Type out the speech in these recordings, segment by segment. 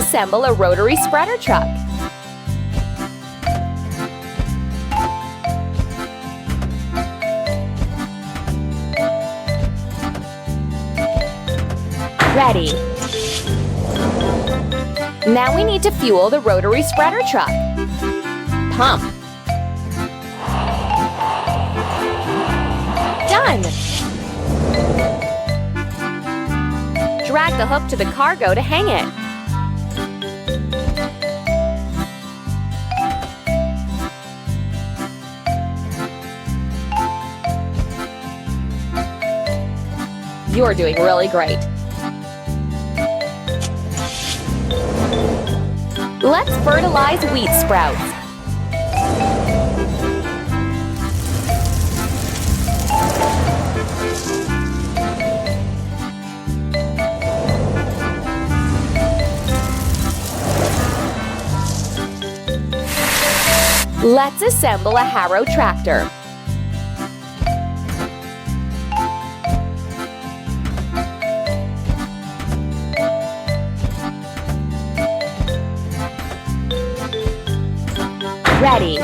assemble a rotary spreader truck. Ready. Now we need to fuel the rotary spreader truck. Pump. Done! Drag the hook to the cargo to hang it. You're doing really great. Let's fertilize wheat sprouts. Let's assemble a harrow tractor. Ready.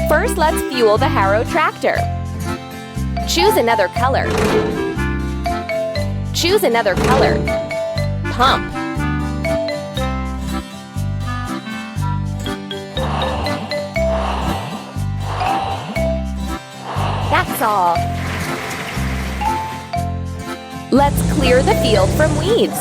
First, let's fuel the harrow tractor. Choose another color. Choose another color. Pump. That's all. Let's clear the field from weeds.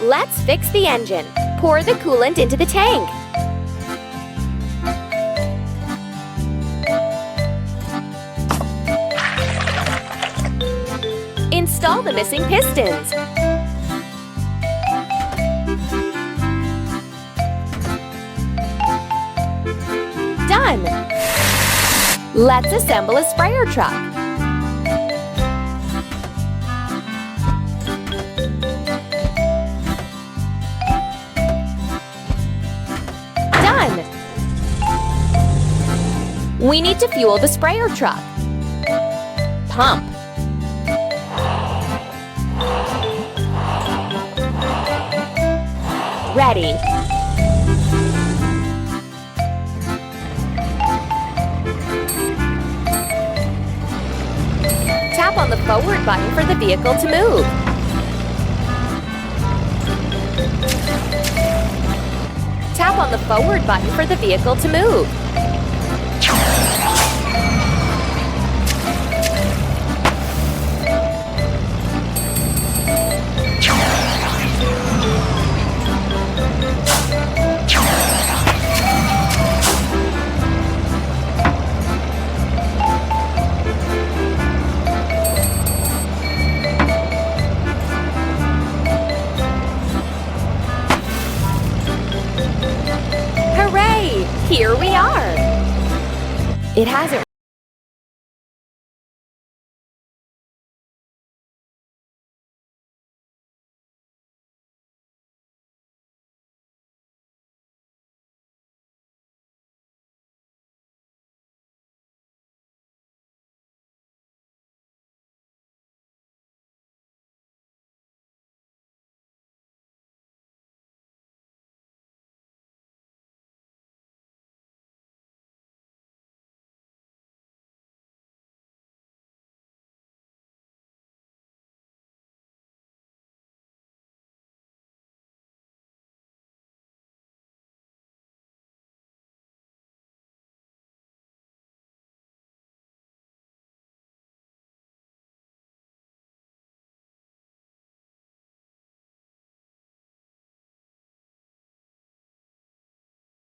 Let's fix the engine. Pour the coolant into the tank. Install the missing pistons. Done! Let's assemble a sprayer truck. Done! We need to fuel the sprayer truck. Pump. Ready. Tap on the forward button for the vehicle to move. Tap on the forward button for the vehicle to move. Hooray! Here we are! It hasn't